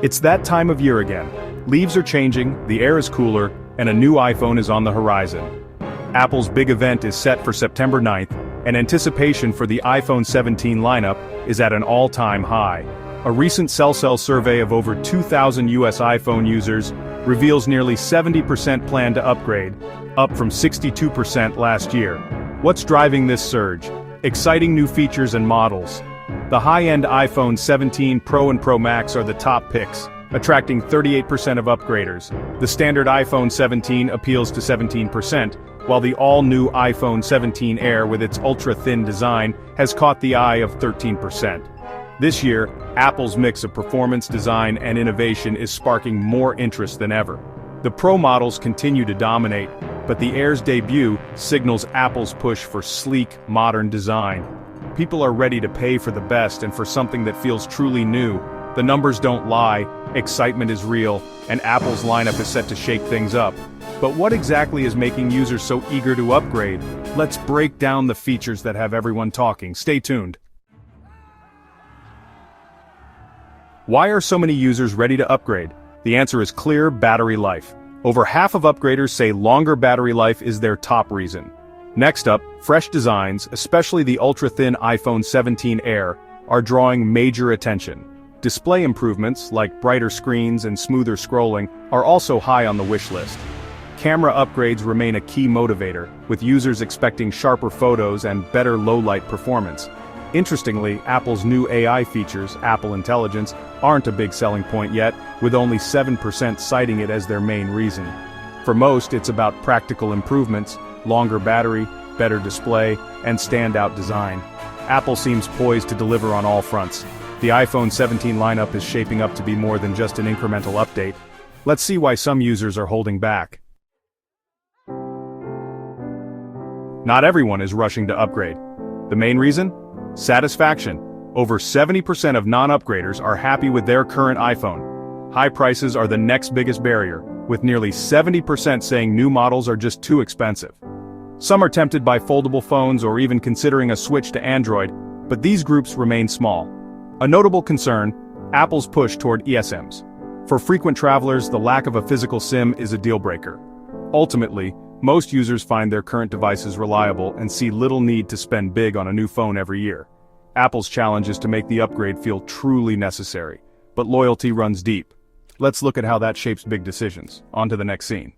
It's that time of year again. Leaves are changing, the air is cooler, and a new iPhone is on the horizon. Apple's big event is set for September 9th, and anticipation for the iPhone 17 lineup is at an all-time high. A recent Cell survey of over 2,000 US iPhone users reveals nearly 70% plan to upgrade, up from 62% last year. What's driving this surge? Exciting new features and models. The high-end iPhone 17 Pro and Pro Max are the top picks, attracting 38% of upgraders. The standard iPhone 17 appeals to 17%, while the all-new iPhone 17 Air with its ultra-thin design has caught the eye of 13%. This year, Apple's mix of performance, design, and innovation is sparking more interest than ever. The Pro models continue to dominate, but the Air's debut signals Apple's push for sleek, modern design. People are ready to pay for the best and for something that feels truly new. The numbers don't lie, excitement is real, and Apple's lineup is set to shake things up. But what exactly is making users so eager to upgrade? Let's break down the features that have everyone talking. Stay tuned. Why are so many users ready to upgrade? The answer is clear: battery life. Over half of upgraders say longer battery life is their top reason. Next up, fresh designs, especially the ultra-thin iPhone 17 Air, are drawing major attention. Display improvements, like brighter screens and smoother scrolling, are also high on the wish list. Camera upgrades remain a key motivator, with users expecting sharper photos and better low-light performance. Interestingly, Apple's new AI features, Apple Intelligence, aren't a big selling point yet, with only 7% citing it as their main reason. For most, it's about practical improvements, longer battery, better display, and standout design. Apple seems poised to deliver on all fronts. The iPhone 17 lineup is shaping up to be more than just an incremental update. Let's see why some users are holding back. Not everyone is rushing to upgrade. The main reason? Satisfaction. Over 70% of non-upgraders are happy with their current iPhone. High prices are the next biggest barrier, with nearly 70% saying new models are just too expensive. Some are tempted by foldable phones or even considering a switch to Android, but these groups remain small. A notable concern: Apple's push toward eSIMs. For frequent travelers, the lack of a physical SIM is a deal-breaker. Ultimately, most users find their current devices reliable and see little need to spend big on a new phone every year. Apple's challenge is to make the upgrade feel truly necessary, but loyalty runs deep. Let's look at how that shapes big decisions. On to the next scene.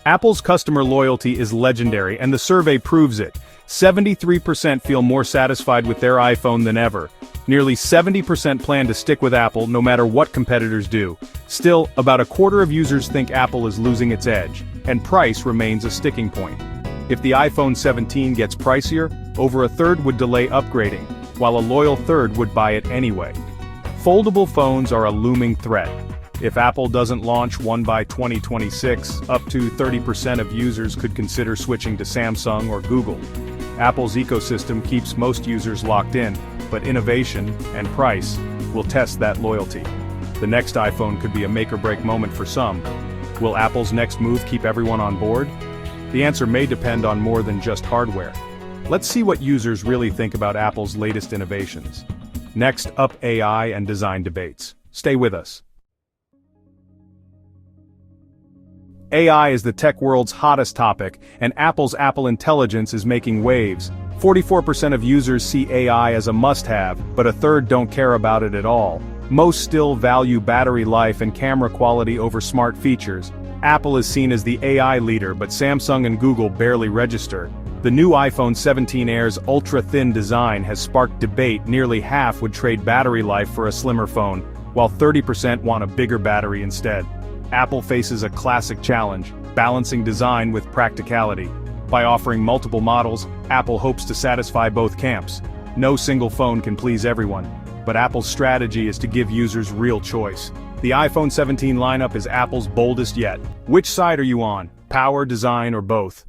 Apple's customer loyalty is legendary, and the survey proves it. 73% feel more satisfied with their iPhone than ever. Nearly 70% plan to stick with Apple no matter what competitors do. Still, about a quarter of users think Apple is losing its edge, and price remains a sticking point. If the iPhone 17 gets pricier, over a third would delay upgrading, while a loyal third would buy it anyway. Foldable phones are a looming threat. If Apple doesn't launch one by 2026, up to 30% of users could consider switching to Samsung or Google. Apple's ecosystem keeps most users locked in, but innovation and price will test that loyalty. The next iPhone could be a make-or-break moment for some. Will Apple's next move keep everyone on board? The answer may depend on more than just hardware. Let's see what users really think about Apple's latest innovations. Next up, AI and design debates. Stay with us. AI is the tech world's hottest topic, and Apple's Apple Intelligence is making waves. 44% of users see AI as a must-have, but a third don't care about it at all. Most still value battery life and camera quality over smart features. Apple is seen as the AI leader, but Samsung and Google barely register. The new iPhone 17 Air's ultra-thin design has sparked debate. Nearly half would trade battery life for a slimmer phone, while 30% want a bigger battery instead. Apple faces a classic challenge: balancing design with practicality. By offering multiple models, Apple hopes to satisfy both camps. No single phone can please everyone, but Apple's strategy is to give users real choice. The iPhone 17 lineup is Apple's boldest yet. Which side are you on? Power, design, or both?